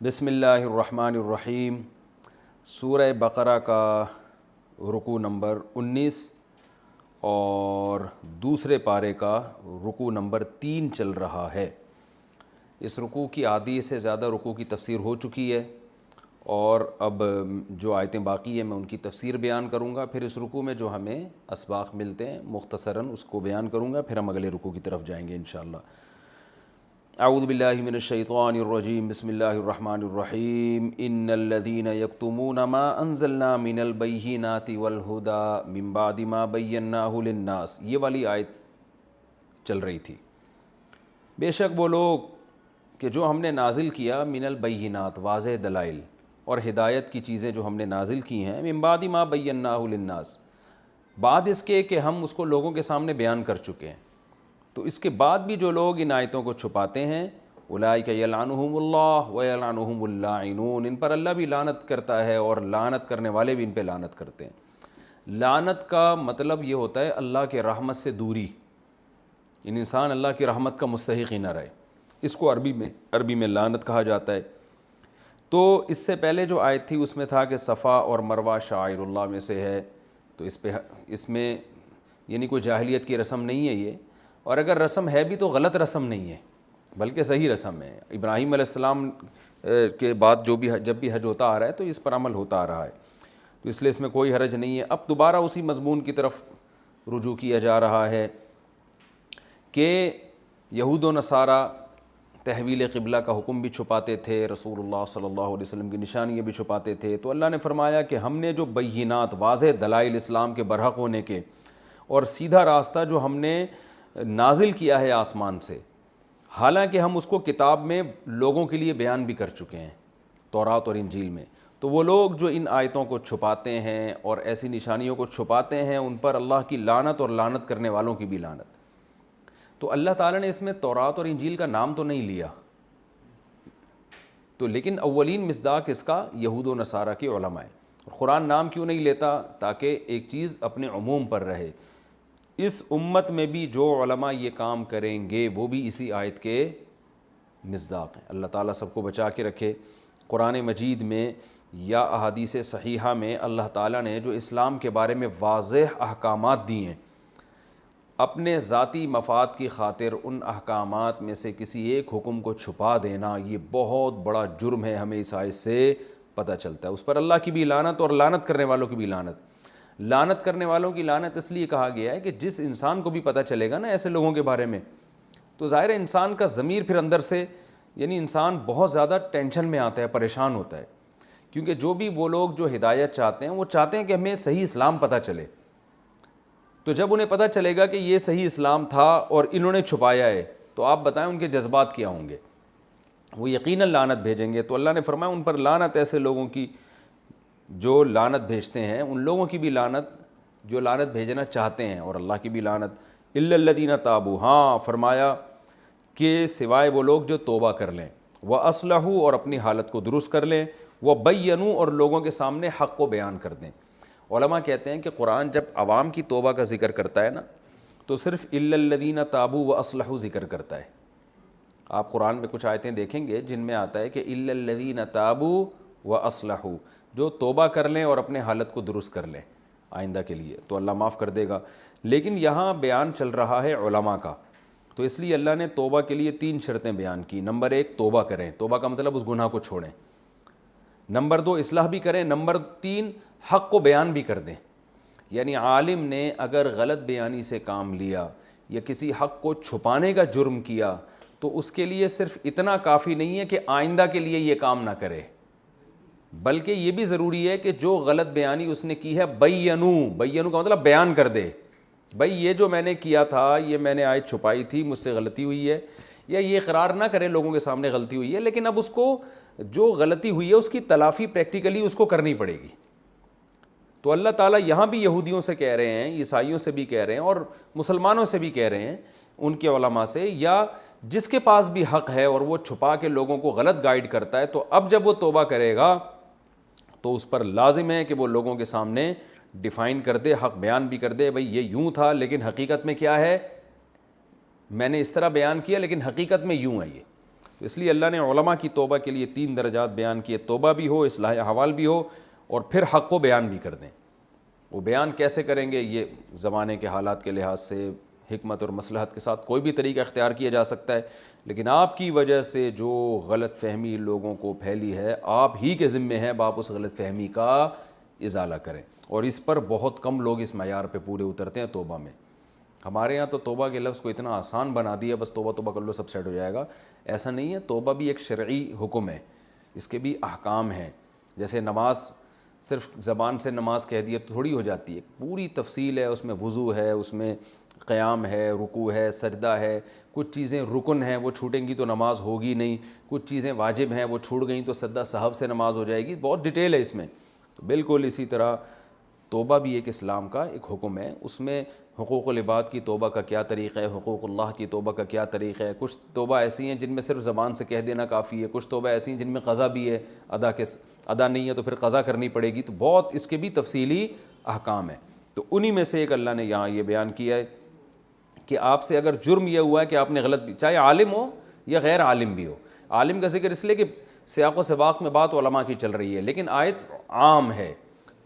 بسم اللہ الرحمن الرحیم۔ سورہ بقرہ کا رکوع نمبر 19 اور دوسرے پارے کا رکوع نمبر 3 چل رہا ہے۔ اس رکوع کی آدھی سے زیادہ رکوع کی تفسیر ہو چکی ہے اور اب جو آیتیں باقی ہیں میں ان کی تفسیر بیان کروں گا، پھر اس رکوع میں جو ہمیں اسباق ملتے ہیں مختصراً اس کو بیان کروں گا، پھر ہم اگلے رکوع کی طرف جائیں گے انشاءاللہ۔ اعوذ باللہ من الشیطان الرجیم، بسم اللہ الرحمن الرحیم۔ ان الذین یکتمون ما انزلنا من البینات والہدی من بعد ما بیناہ للناس، یہ والی آیت چل رہی تھی۔ بے شک وہ لوگ کہ جو ہم نے نازل کیا من البینات، واضح دلائل اور ہدایت کی چیزیں جو ہم نے نازل کی ہیں، من بعد ما بیناہ للناس، بعد اس کے کہ ہم اس کو لوگوں کے سامنے بیان کر چکے ہیں، تو اس کے بعد بھی جو لوگ ان آیتوں کو چھپاتے ہیں، اولئک یلعنہم اللہ ویلعنہم اللاعنون، ان پر اللہ بھی لعنت کرتا ہے اور لعنت کرنے والے بھی ان پہ لعنت کرتے ہیں۔ لعنت کا مطلب یہ ہوتا ہے اللہ کے رحمت سے دوری، انسان اللہ کی رحمت کا مستحق ہی نہ رہے، اس کو عربی میں لعنت کہا جاتا ہے۔ تو اس سے پہلے جو آیت تھی اس میں تھا کہ صفا اور مروہ شعائر اللہ میں سے ہے، تو اس میں یعنی کوئی جاہلیت کی رسم نہیں ہے یہ، اور اگر رسم ہے بھی تو غلط رسم نہیں ہے بلکہ صحیح رسم ہے۔ ابراہیم علیہ السلام کے بعد جب بھی حج ہوتا آ رہا ہے تو اس پر عمل ہوتا آ رہا ہے، تو اس لیے اس میں کوئی حرج نہیں ہے۔ اب دوبارہ اسی مضمون کی طرف رجوع کیا جا رہا ہے کہ یہود و نصارہ تحویل قبلہ کا حکم بھی چھپاتے تھے، رسول اللہ صلی اللہ علیہ وسلم کی نشانیاں بھی چھپاتے تھے، تو اللہ نے فرمایا کہ ہم نے جو بینات، واضح دلائل اسلام کے برحق ہونے کے اور سیدھا راستہ جو ہم نے نازل کیا ہے آسمان سے، حالانکہ ہم اس کو کتاب میں لوگوں کے لیے بیان بھی کر چکے ہیں تورات اور انجیل میں، تو وہ لوگ جو ان آیتوں کو چھپاتے ہیں اور ایسی نشانیوں کو چھپاتے ہیں ان پر اللہ کی لعنت اور لعنت کرنے والوں کی بھی لعنت۔ تو اللہ تعالیٰ نے اس میں تورات اور انجیل کا نام تو نہیں لیا، تو لیکن اولین مصداق اس کا یہود و نصارہ کے علماء ہے۔ قرآن نام کیوں نہیں لیتا؟ تاکہ ایک چیز اپنے عموم پر رہے، اس امت میں بھی جو علماء یہ کام کریں گے وہ بھی اسی آیت کے مصداق ہیں۔ اللہ تعالیٰ سب کو بچا کے رکھے۔ قرآن مجید میں یا احادیث صحیحہ میں اللہ تعالیٰ نے جو اسلام کے بارے میں واضح احکامات دی ہیں، اپنے ذاتی مفاد کی خاطر ان احکامات میں سے کسی ایک حکم کو چھپا دینا یہ بہت بڑا جرم ہے، ہمیں اس آیت سے پتہ چلتا ہے۔ اس پر اللہ کی بھی لعنت اور لعنت کرنے والوں کی بھی لعنت۔ لعنت کرنے والوں کی لعنت اس لیے کہا گیا ہے کہ جس انسان کو بھی پتہ چلے گا نا ایسے لوگوں کے بارے میں، تو ظاہر ہے انسان کا ضمیر پھر اندر سے، یعنی انسان بہت زیادہ ٹینشن میں آتا ہے، پریشان ہوتا ہے، کیونکہ جو بھی وہ لوگ جو ہدایت چاہتے ہیں وہ چاہتے ہیں کہ ہمیں صحیح اسلام پتہ چلے، تو جب انہیں پتہ چلے گا کہ یہ صحیح اسلام تھا اور انہوں نے چھپایا ہے، تو آپ بتائیں ان کے جذبات کیا ہوں گے؟ وہ یقیناً لعنت بھیجیں گے۔ تو اللہ نے فرمایا ان پر لعنت، ایسے لوگوں کی جو لعنت بھیجتے ہیں، ان لوگوں کی بھی لعنت جو لعنت بھیجنا چاہتے ہیں، اور اللہ کی بھی لعنت۔ الا الذین تابوا، ہاں فرمایا کہ سوائے وہ لوگ جو توبہ کر لیں، واصلحوا اور اپنی حالت کو درست کر لیں، وبینوا اور لوگوں کے سامنے حق کو بیان کر دیں۔ علماء کہتے ہیں کہ قرآن جب عوام کی توبہ کا ذکر کرتا ہے نا تو صرف الا الذین تابوا واصلحوا ذکر کرتا ہے۔ آپ قرآن میں کچھ آیتیں دیکھیں گے جن میں آتا ہے کہ الا الذین تابوا واصلحوا، جو توبہ کر لیں اور اپنے حالت کو درست کر لیں آئندہ کے لیے، تو اللہ معاف کر دے گا۔ لیکن یہاں بیان چل رہا ہے علماء کا، تو اس لیے اللہ نے توبہ کے لیے 3 شرطیں بیان کی۔ نمبر 1 توبہ کریں، توبہ کا مطلب اس گناہ کو چھوڑیں۔ نمبر 2 اصلاح بھی کریں۔ نمبر 3 حق کو بیان بھی کر دیں، یعنی عالم نے اگر غلط بیانی سے کام لیا یا کسی حق کو چھپانے کا جرم کیا تو اس کے لیے صرف اتنا کافی نہیں ہے کہ آئندہ کے لیے یہ کام نہ کرے، بلکہ یہ بھی ضروری ہے کہ جو غلط بیانی اس نے کی ہے بینو کا مطلب بیان کر دے، بھائی یہ جو میں نے کیا تھا، یہ میں نے آیت چھپائی تھی، مجھ سے غلطی ہوئی ہے، یا یہ اقرار نہ کرے لوگوں کے سامنے غلطی ہوئی ہے، لیکن اب اس کو جو غلطی ہوئی ہے اس کی تلافی پریکٹیکلی اس کو کرنی پڑے گی۔ تو اللہ تعالیٰ یہاں بھی یہودیوں سے کہہ رہے ہیں، عیسائیوں سے بھی کہہ رہے ہیں اور مسلمانوں سے بھی کہہ رہے ہیں، ان کے علماء سے، یا جس کے پاس بھی حق ہے اور وہ چھپا کے لوگوں کو غلط گائیڈ کرتا ہے، تو اب جب وہ توبہ کرے گا تو اس پر لازم ہے کہ وہ لوگوں کے سامنے ڈیفائن کر دے، حق بیان بھی کر دے، بھئی یہ یوں تھا لیکن حقیقت میں کیا ہے، میں نے اس طرح بیان کیا لیکن حقیقت میں یوں ہے یہ۔ تو اس لیے اللہ نے علماء کی توبہ کے لیے 3 درجات بیان کیے، توبہ بھی ہو، اصلاح احوال بھی ہو، اور پھر حق کو بیان بھی کر دیں۔ وہ بیان کیسے کریں گے؟ یہ زمانے کے حالات کے لحاظ سے حکمت اور مصلحت کے ساتھ کوئی بھی طریقہ اختیار کیا جا سکتا ہے، لیکن آپ کی وجہ سے جو غلط فہمی لوگوں کو پھیلی ہے، آپ ہی کے ذمے ہے آپ اس غلط فہمی کا ازالہ کریں، اور اس پر بہت کم لوگ اس معیار پہ پورے اترتے ہیں توبہ میں۔ ہمارے ہاں تو توبہ کے لفظ کو اتنا آسان بنا دیا، بس توبہ توبہ کر لو سب سیٹ ہو جائے گا، ایسا نہیں ہے۔ توبہ بھی ایک شرعی حکم ہے، اس کے بھی احکام ہیں۔ جیسے نماز صرف زبان سے نماز کہہ دیا تو تھوڑی ہو جاتی ہے، پوری تفصیل ہے، اس میں وضو ہے، اس میں قیام ہے، رکوع ہے، سجدہ ہے، کچھ چیزیں رکن ہیں وہ چھوٹیں گی تو نماز ہوگی نہیں، کچھ چیزیں واجب ہیں وہ چھوٹ گئیں تو سجدہ سہو سے نماز ہو جائے گی، بہت ڈیٹیل ہے اس میں۔ تو بالکل اسی طرح توبہ بھی ایک اسلام کا ایک حکم ہے، اس میں حقوق العباد کی توبہ کا کیا طریقہ ہے، حقوق اللہ کی توبہ کا کیا طریقہ ہے۔ کچھ توبہ ایسی ہیں جن میں صرف زبان سے کہہ دینا کافی ہے، کچھ توبہ ایسی ہیں جن میں قضا بھی ہے، ادا نہیں ہے تو پھر قضا کرنی پڑے گی، تو بہت اس کے بھی تفصیلی احکام ہیں۔ تو انہی میں سے ایک اللہ نے یہاں یہ بیان کیا ہے کہ آپ سے اگر جرم یہ ہوا ہے کہ آپ نے غلط بھی، چاہے عالم ہو یا غیر عالم بھی ہو، عالم کا ذکر اس لیے کہ سیاق و سباق میں بات علماء کی چل رہی ہے، لیکن آیت عام ہے،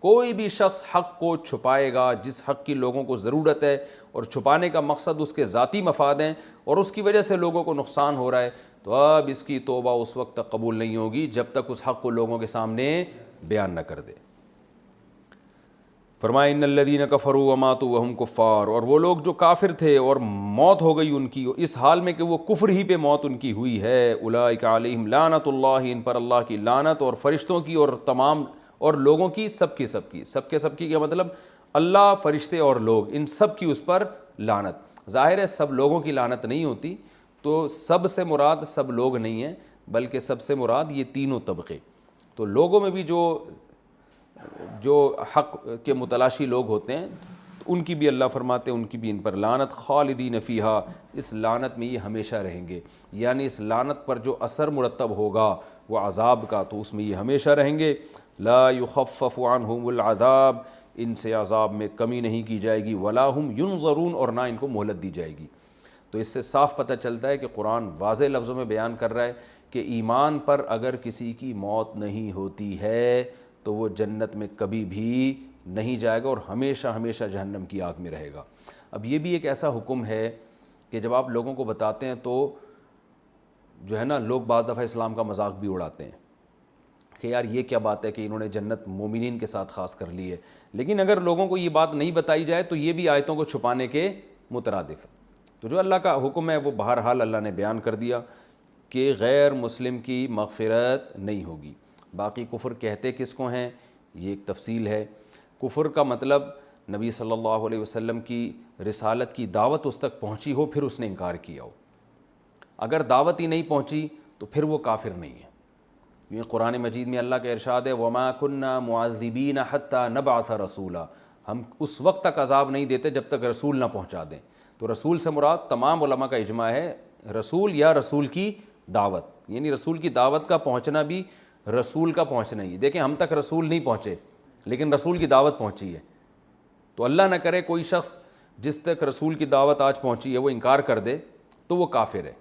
کوئی بھی شخص حق کو چھپائے گا، جس حق کی لوگوں کو ضرورت ہے اور چھپانے کا مقصد اس کے ذاتی مفاد ہیں اور اس کی وجہ سے لوگوں کو نقصان ہو رہا ہے، تو اب اس کی توبہ اس وقت تک قبول نہیں ہوگی جب تک اس حق کو لوگوں کے سامنے بیان نہ کر دے۔ فرمایا ان الذین کفروا وماتوا وهم کفار، اور وہ لوگ جو کافر تھے اور موت ہو گئی ان کی اس حال میں کہ وہ کفر ہی پہ موت ان کی ہوئی ہے، اولئک علیہم لعنت اللہ، ان پر اللہ کی لعنت اور فرشتوں کی اور تمام اور لوگوں کی، سب کی کیا مطلب؟ اللہ، فرشتے اور لوگ، ان سب کی اس پر لعنت۔ ظاہر ہے سب لوگوں کی لعنت نہیں ہوتی، تو سب سے مراد سب لوگ نہیں ہیں، بلکہ سب سے مراد یہ تینوں طبقے۔ تو لوگوں میں بھی جو حق کے متلاشی لوگ ہوتے ہیں ان کی بھی اللہ فرماتے ہیں ان کی بھی ان پر لعنت، خالدین فیہا، اس لعنت میں یہ ہمیشہ رہیں گے، یعنی اس لعنت پر جو اثر مرتب ہوگا وہ عذاب کا، تو اس میں یہ ہمیشہ رہیں گے۔ لا یخفف عنہم العذاب، ان سے عذاب میں کمی نہیں کی جائے گی، ولا ہم ینظرون، اور نہ ان کو مہلت دی جائے گی۔ تو اس سے صاف پتہ چلتا ہے کہ قرآن واضح لفظوں میں بیان کر رہا ہے کہ ایمان پر اگر کسی کی موت نہیں ہوتی ہے تو وہ جنت میں کبھی بھی نہیں جائے گا اور ہمیشہ ہمیشہ جہنم کی آگ میں رہے گا۔ اب یہ بھی ایک ایسا حکم ہے کہ جب آپ لوگوں کو بتاتے ہیں تو جو ہے نا، لوگ بعض دفعہ اسلام کا مذاق بھی اڑاتے ہیں کہ یار یہ کیا بات ہے کہ انہوں نے جنت مومنین کے ساتھ خاص کر لی ہے، لیکن اگر لوگوں کو یہ بات نہیں بتائی جائے تو یہ بھی آیتوں کو چھپانے کے مترادف ہے۔ تو جو اللہ کا حکم ہے وہ بہرحال اللہ نے بیان کر دیا کہ غیر مسلم کی مغفرت نہیں ہوگی۔ باقی کفر کہتے کس کو ہیں یہ ایک تفصیل ہے۔ کفر کا مطلب نبی صلی اللہ علیہ وسلم کی رسالت کی دعوت اس تک پہنچی ہو پھر اس نے انکار کیا ہو، اگر دعوت ہی نہیں پہنچی تو پھر وہ کافر نہیں ہے۔ یہ قرآن مجید میں اللہ کا ارشاد ہے وَمَا كُنَّا مُعَذِّبِينَ حَتَّى نَبْعَثَ رَسُولًا، ہم اس وقت تک عذاب نہیں دیتے جب تک رسول نہ پہنچا دیں۔ تو رسول سے مراد تمام علماء کا اجماع ہے رسول یا رسول کی دعوت، یعنی رسول کی دعوت کا پہنچنا بھی رسول کا پہنچنا ہی۔ دیکھیں ہم تک رسول نہیں پہنچے لیکن رسول کی دعوت پہنچی ہے، تو اللہ نہ کرے کوئی شخص جس تک رسول کی دعوت آج پہنچی ہے وہ انکار کر دے تو وہ کافر ہے۔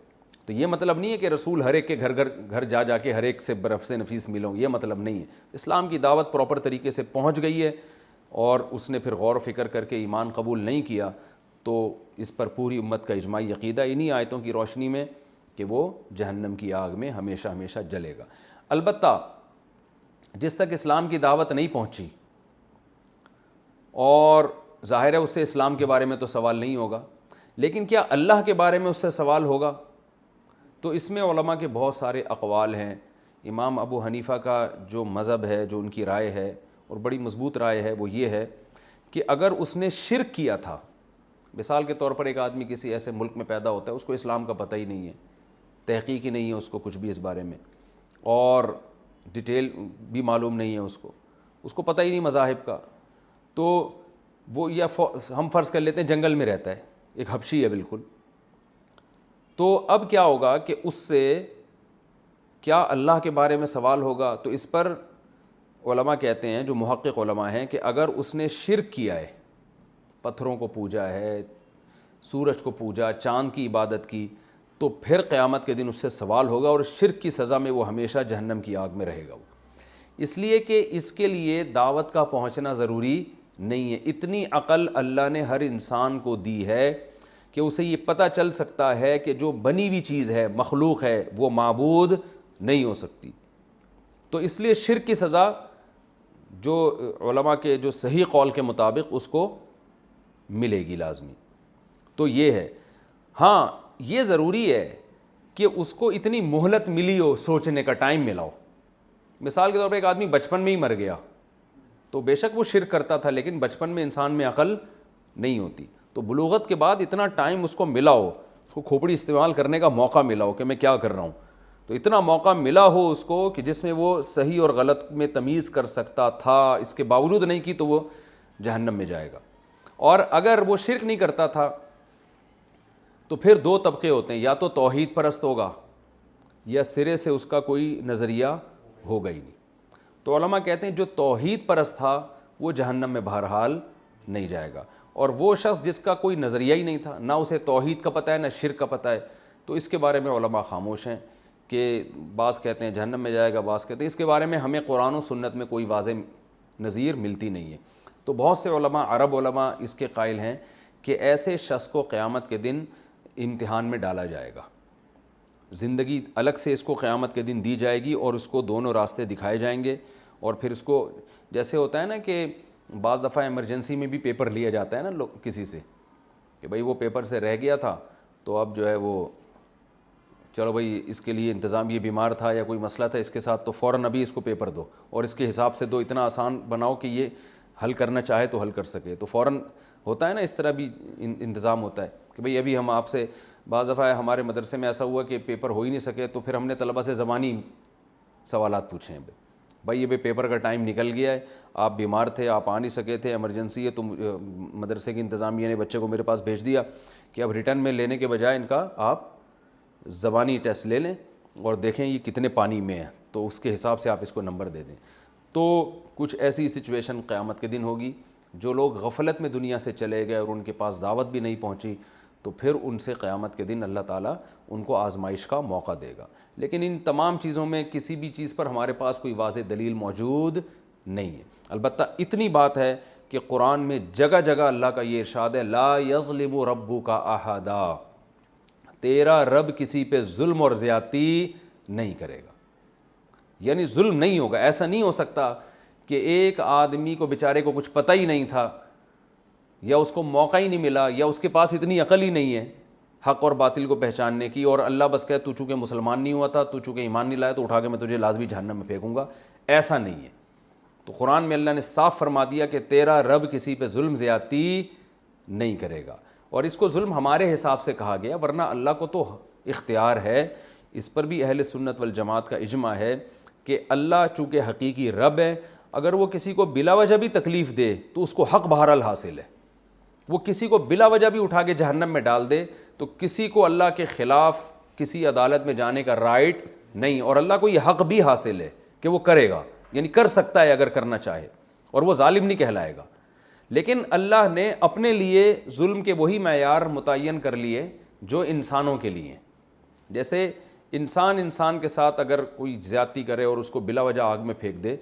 تو یہ مطلب نہیں ہے کہ رسول ہر ایک کے گھر جا کے ہر ایک سے برف سے نفیس ملوں، یہ مطلب نہیں ہے۔ اسلام کی دعوت پراپر طریقے سے پہنچ گئی ہے اور اس نے پھر غور و فکر کر کے ایمان قبول نہیں کیا تو اس پر پوری امت کا اجماعی عقیدہ انہی آیتوں کی روشنی میں کہ وہ جہنم کی آگ میں ہمیشہ ہمیشہ جلے گا۔ البتہ جس تک اسلام کی دعوت نہیں پہنچی اور ظاہر ہے اس سے اسلام کے بارے میں تو سوال نہیں ہوگا، لیکن کیا اللہ کے بارے میں اس سے سوال ہوگا؟ تو اس میں علماء کے بہت سارے اقوال ہیں۔ امام ابو حنیفہ کا جو مذہب ہے، جو ان کی رائے ہے اور بڑی مضبوط رائے ہے، وہ یہ ہے کہ اگر اس نے شرک کیا تھا، مثال کے طور پر ایک آدمی کسی ایسے ملک میں پیدا ہوتا ہے اس کو اسلام کا پتہ ہی نہیں ہے، تحقیق ہی نہیں ہے اس کو کچھ بھی اس بارے میں، اور ڈیٹیل بھی معلوم نہیں ہے اس کو پتہ ہی نہیں مذاہب کا، تو وہ یا ہم فرض کر لیتے ہیں جنگل میں رہتا ہے، ایک حبشی ہے بالکل، تو اب کیا ہوگا کہ اس سے کیا اللہ کے بارے میں سوال ہوگا؟ تو اس پر علماء کہتے ہیں، جو محقق علماء ہیں، کہ اگر اس نے شرک کیا ہے، پتھروں کو پوجا ہے، سورج کو پوجا، چاند کی عبادت کی، تو پھر قیامت کے دن اس سے سوال ہوگا اور شرک کی سزا میں وہ ہمیشہ جہنم کی آگ میں رہے گا وہ، اس لیے کہ اس کے لیے دعوت کا پہنچنا ضروری نہیں ہے۔ اتنی عقل اللہ نے ہر انسان کو دی ہے کہ اسے یہ پتہ چل سکتا ہے کہ جو بنی ہوئی چیز ہے، مخلوق ہے، وہ معبود نہیں ہو سکتی۔ تو اس لیے شرک کی سزا جو علماء کے جو صحیح قول کے مطابق اس کو ملے گی لازمی۔ تو یہ ہے، ہاں یہ ضروری ہے کہ اس کو اتنی مہلت ملی ہو، سوچنے کا ٹائم ملا ہو۔ مثال کے طور پر ایک آدمی بچپن میں ہی مر گیا تو بے شک وہ شرک کرتا تھا، لیکن بچپن میں انسان میں عقل نہیں ہوتی، تو بلوغت کے بعد اتنا ٹائم اس کو ملا ہو، اس کو کھوپڑی استعمال کرنے کا موقع ملا ہو کہ میں کیا کر رہا ہوں، تو اتنا موقع ملا ہو اس کو کہ جس میں وہ صحیح اور غلط میں تمیز کر سکتا تھا، اس کے باوجود نہیں کی تو وہ جہنم میں جائے گا۔ اور اگر وہ شرک نہیں کرتا تھا تو پھر دو طبقے ہوتے ہیں، یا تو توحید پرست ہوگا یا سرے سے اس کا کوئی نظریہ ہوگا ہی نہیں۔ تو علماء کہتے ہیں جو توحید پرست تھا وہ جہنم میں بہرحال نہیں جائے گا، اور وہ شخص جس کا کوئی نظریہ ہی نہیں تھا، نہ اسے توحید کا پتہ ہے نہ شرک کا پتہ ہے، تو اس کے بارے میں علماء خاموش ہیں کہ بعض کہتے ہیں جہنم میں جائے گا، بعض کہتے ہیں اس کے بارے میں ہمیں قرآن و سنت میں کوئی واضح نظیر ملتی نہیں ہے۔ تو بہت سے علماء، عرب علماء اس کے قائل ہیں کہ ایسے شخص کو قیامت کے دن امتحان میں ڈالا جائے گا، زندگی الگ سے اس کو قیامت کے دن دی جائے گی اور اس کو دونوں راستے دکھائے جائیں گے، اور پھر اس کو جیسے ہوتا ہے نا کہ بعض دفعہ ایمرجنسی میں بھی پیپر لیا جاتا ہے نا کسی سے کہ بھائی وہ پیپر سے رہ گیا تھا تو اب جو ہے وہ چلو بھائی اس کے لیے انتظام، یہ بیمار تھا یا کوئی مسئلہ تھا اس کے ساتھ، تو فوراً ابھی اس کو پیپر دو اور اس کے حساب سے دو، اتنا آسان بناؤ کہ یہ حل کرنا چاہے تو حل کر سکے، تو فوراً ہوتا ہے نا، اس طرح بھی انتظام ہوتا ہے کہ بھئی ابھی ہم آپ سے، بعض دفعہ ہمارے مدرسے میں ایسا ہوا کہ پیپر ہو ہی نہیں سکے تو پھر ہم نے طلبہ سے زبانی سوالات پوچھے ہیں، بھائی یہ پیپر کا ٹائم نکل گیا ہے، آپ بیمار تھے، آپ آ نہیں سکے تھے، ایمرجنسی ہے، تو مدرسے کی انتظامیہ نے بچے کو میرے پاس بھیج دیا کہ اب ریٹرن میں لینے کے بجائے ان کا آپ زبانی ٹیسٹ لے لیں اور دیکھیں یہ کتنے پانی میں ہے، تو اس کے حساب سے آپ اس کو نمبر دے دیں۔ تو کچھ ایسی سچویشن قیامت کے دن ہوگی، جو لوگ غفلت میں دنیا سے چلے گئے اور ان کے پاس دعوت بھی نہیں پہنچی، تو پھر ان سے قیامت کے دن اللہ تعالیٰ ان کو آزمائش کا موقع دے گا۔ لیکن ان تمام چیزوں میں کسی بھی چیز پر ہمارے پاس کوئی واضح دلیل موجود نہیں ہے۔ البتہ اتنی بات ہے کہ قرآن میں جگہ جگہ اللہ کا یہ ارشاد ہے، لا یظلم ربک احدا، تیرا رب کسی پہ ظلم اور زیادتی نہیں کرے گا، یعنی ظلم نہیں ہوگا۔ ایسا نہیں ہو سکتا کہ ایک آدمی کو بیچارے کو کچھ پتہ ہی نہیں تھا، یا اس کو موقع ہی نہیں ملا، یا اس کے پاس اتنی عقل ہی نہیں ہے حق اور باطل کو پہچاننے کی، اور اللہ بس کہے تو چونکہ مسلمان نہیں ہوا تھا، تو چونکہ ایمان نہیں لایا، تو اٹھا کے میں تجھے لازمی جہنم میں پھینکوں گا، ایسا نہیں ہے۔ تو قرآن میں اللہ نے صاف فرما دیا کہ تیرا رب کسی پہ ظلم زیادتی نہیں کرے گا، اور اس کو ظلم ہمارے حساب سے کہا گیا، ورنہ اللہ کو تو اختیار ہے۔ اس پر بھی اہل سنت والجماعت کا اجماع ہے کہ اللہ چونکہ حقیقی رب ہے، اگر وہ کسی کو بلا وجہ بھی تکلیف دے تو اس کو حق بہرحال حاصل ہے، وہ کسی کو بلا وجہ بھی اٹھا کے جہنم میں ڈال دے تو کسی کو اللہ کے خلاف کسی عدالت میں جانے کا رائٹ نہیں، اور اللہ کو یہ حق بھی حاصل ہے کہ وہ کرے گا، یعنی کر سکتا ہے اگر کرنا چاہے، اور وہ ظالم نہیں کہلائے گا۔ لیکن اللہ نے اپنے لیے ظلم کے وہی معیار متعین کر لیے جو انسانوں کے لیے ہیں۔ جیسے انسان کے ساتھ اگر کوئی زیادتی کرے اور اس کو بلا وجہ آگ میں پھینک دے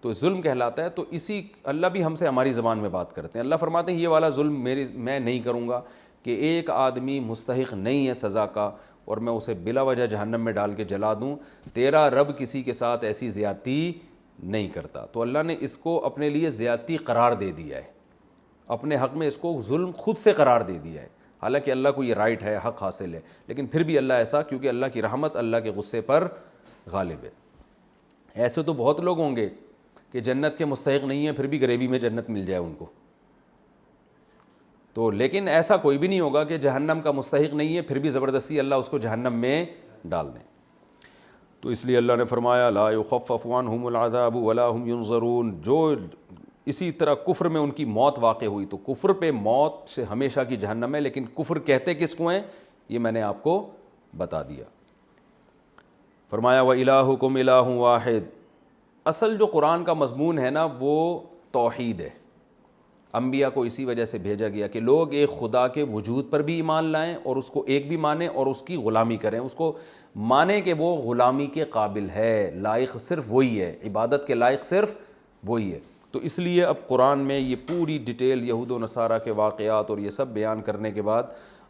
تو ظلم کہلاتا ہے، تو اسی اللہ بھی ہم سے ہماری زبان میں بات کرتے ہیں۔ اللہ فرماتے ہیں یہ والا ظلم میں نہیں کروں گا کہ ایک آدمی مستحق نہیں ہے سزا کا اور میں اسے بلا وجہ جہنم میں ڈال کے جلا دوں، تیرا رب کسی کے ساتھ ایسی زیادتی نہیں کرتا۔ تو اللہ نے اس کو اپنے لیے زیادتی قرار دے دیا ہے، اپنے حق میں اس کو ظلم خود سے قرار دے دیا ہے، حالانکہ اللہ کو یہ رائٹ ہے، حق حاصل ہے، لیکن پھر بھی اللہ ایسا، کیونکہ اللہ کی رحمت اللہ کے غصے پر غالب ہے۔ ایسے تو بہت لوگ ہوں گے کہ جنت کے مستحق نہیں ہیں پھر بھی غریبی میں جنت مل جائے ان کو، تو لیکن ایسا کوئی بھی نہیں ہوگا کہ جہنم کا مستحق نہیں ہے پھر بھی زبردستی اللہ اس کو جہنم میں ڈال دیں۔ تو اس لیے اللہ نے فرمایا لا یخفف عنہم العذاب ولا هم ینظرون، جو اسی طرح کفر میں ان کی موت واقع ہوئی تو کفر پہ موت سے ہمیشہ کی جہنم ہے، لیکن کفر کہتے کس کو ہیں یہ میں نے آپ کو بتا دیا۔ فرمایا وَإِلَٰهُكُمْ إِلَٰهٌ وَاحِدٌ، اصل جو قرآن کا مضمون ہے نا وہ توحید ہے، انبیاء کو اسی وجہ سے بھیجا گیا کہ لوگ ایک خدا کے وجود پر بھی ایمان لائیں اور اس کو ایک بھی مانیں اور اس کی غلامی کریں, اس کو مانیں کہ وہ غلامی کے قابل ہے, لائق صرف وہی ہے, عبادت کے لائق صرف وہی ہے. تو اس لیے اب قرآن میں یہ پوری ڈیٹیل یہود و نصارہ کے واقعات اور یہ سب بیان کرنے کے بعد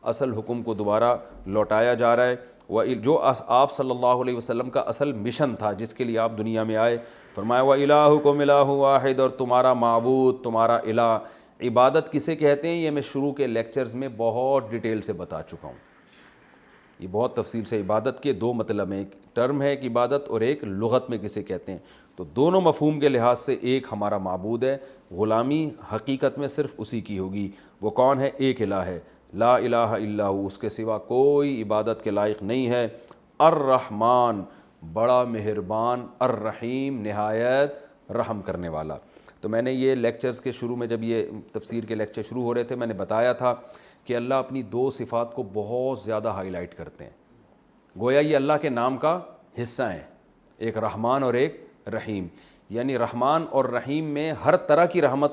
اصل حکم کو دوبارہ لوٹایا جا رہا ہے. جو آپ صلی اللہ علیہ وسلم کا اصل مشن تھا جس کے لیے آپ دنیا میں آئے, فرمایا وَإِلَٰهُكُمْ إِلَٰهٌ وَاحِدٌ, اور تمہارا معبود, تمہارا الہ. عبادت کسے کہتے ہیں یہ میں شروع کے لیکچرز میں بہت ڈیٹیل سے بتا چکا ہوں, یہ بہت تفصیل سے. عبادت کے دو مطلب ہیں, ایک ٹرم ہے ایک عبادت اور ایک لغت میں کسے کہتے ہیں. تو دونوں مفہوم کے لحاظ سے ایک ہمارا معبود ہے, غلامی حقیقت میں صرف اسی کی ہوگی. وہ کون ہے؟ ایک الہ ہے, لا الہ الا ہو, اس کے سوا کوئی عبادت کے لائق نہیں ہے. الرحمن, بڑا مہربان, الرحیم, نہایت رحم کرنے والا. تو میں نے یہ لیکچرز کے شروع میں جب یہ تفسیر کے لیکچر شروع ہو رہے تھے میں نے بتایا تھا کہ اللہ اپنی دو صفات کو بہت زیادہ ہائی لائٹ کرتے ہیں, گویا یہ اللہ کے نام کا حصہ ہیں, ایک رحمان اور ایک رحیم. یعنی رحمان اور رحیم میں ہر طرح کی رحمت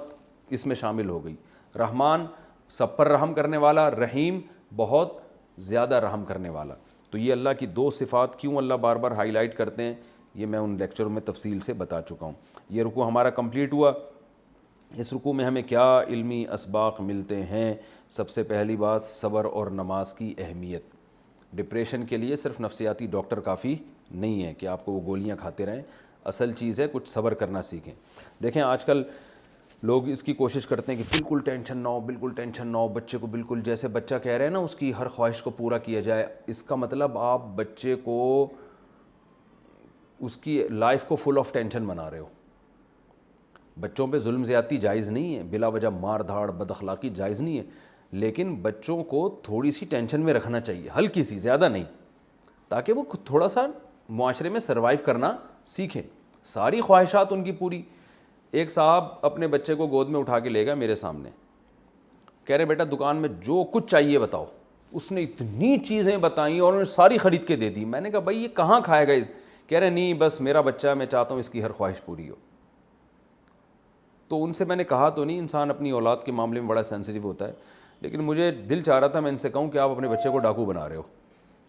اس میں شامل ہو گئی. رحمان سب پر رحم کرنے والا, رحیم بہت زیادہ رحم کرنے والا. تو یہ اللہ کی دو صفات کیوں اللہ بار بار ہائی لائٹ کرتے ہیں یہ میں ان لیکچروں میں تفصیل سے بتا چکا ہوں. یہ رکوع ہمارا کمپلیٹ ہوا. اس رکوع میں ہمیں کیا علمی اسباق ملتے ہیں؟ سب سے پہلی بات, صبر اور نماز کی اہمیت. ڈپریشن کے لیے صرف نفسیاتی ڈاکٹر کافی نہیں ہے کہ آپ کو وہ گولیاں کھاتے رہیں, اصل چیز ہے کچھ صبر کرنا سیکھیں. دیکھیں آج کل لوگ اس کی کوشش کرتے ہیں کہ بالکل ٹینشن نہ ہو, بالکل ٹینشن نہ ہو, بچے کو بالکل جیسے بچہ کہہ رہے ہیں نا اس کی ہر خواہش کو پورا کیا جائے. اس کا مطلب آپ بچے کو اس کی لائف کو فل آف ٹینشن بنا رہے ہو. بچوں پہ ظلم زیادتی جائز نہیں ہے, بلا وجہ مار دھاڑ بد اخلاقی جائز نہیں ہے, لیکن بچوں کو تھوڑی سی ٹینشن میں رکھنا چاہیے, ہلکی سی, زیادہ نہیں, تاکہ وہ تھوڑا سا معاشرے میں سروائیو کرنا سیکھیں. ساری خواہشات ان کی پوری. ایک صاحب اپنے بچے کو گود میں اٹھا کے لے گیا میرے سامنے, کہہ رہے بیٹا دکان میں جو کچھ چاہیے بتاؤ. اس نے اتنی چیزیں بتائیں اور انہوں نے ساری خرید کے دے دی. میں نے کہا بھائی یہ کہاں کھائے گا؟ کہہ رہے نہیں بس میرا بچہ, میں چاہتا ہوں اس کی ہر خواہش پوری ہو. تو ان سے میں نے کہا تو نہیں, انسان اپنی اولاد کے معاملے میں بڑا سینسیٹیو ہوتا ہے, لیکن مجھے دل چاہ رہا تھا میں ان سے کہوں کہ آپ اپنے بچے کو ڈاکو بنا رہے ہو.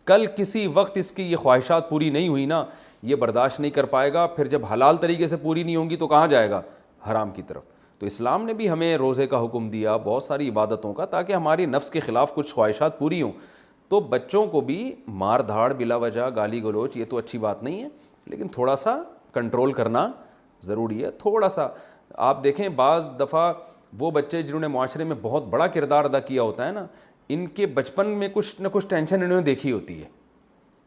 کل کسی وقت اس کی یہ خواہشات پوری نہیں ہوئی نا, یہ برداشت نہیں کر پائے گا, پھر جب حلال طریقے سے پوری نہیں ہوں گی تو کہاں جائے گا؟ حرام کی طرف. تو اسلام نے بھی ہمیں روزے کا حکم دیا, بہت ساری عبادتوں کا, تاکہ ہماری نفس کے خلاف کچھ خواہشات پوری ہوں. تو بچوں کو بھی مار دھاڑ بلا وجہ گالی گلوچ یہ تو اچھی بات نہیں ہے, لیکن تھوڑا سا کنٹرول کرنا ضروری ہے. تھوڑا سا آپ دیکھیں بعض دفعہ وہ بچے جنہوں نے معاشرے میں بہت بڑا کردار ادا کیا ہوتا ہے نا, ان کے بچپن میں کچھ نہ کچھ ٹینشن انہوں نے دیکھی ہوتی ہے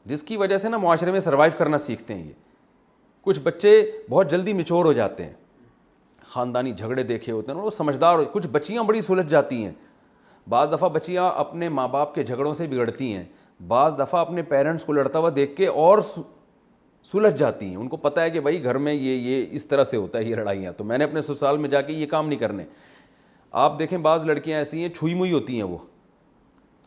جس کی وجہ سے نا معاشرے میں سروائیو کرنا سیکھتے ہیں. یہ کچھ بچے بہت جلدی میچور ہو جاتے ہیں, خاندانی جھگڑے دیکھے ہوتے ہیں, وہ سمجھدار ہو. کچھ بچیاں بڑی سلجھ جاتی ہیں, بعض دفعہ بچیاں اپنے ماں باپ کے جھگڑوں سے بگڑتی ہیں, بعض دفعہ اپنے پیرنٹس کو لڑتا ہوا دیکھ کے اور سلجھ جاتی ہیں. ان کو پتہ ہے کہ بھائی گھر میں یہ اس طرح سے ہوتا ہے یہ لڑائیاں, تو میں نے اپنے سسرال میں جا کے یہ کام نہیں کرنے. آپ دیکھیں بعض لڑکیاں ایسی ہیں چھوئی موئی ہوتی ہیں, وہ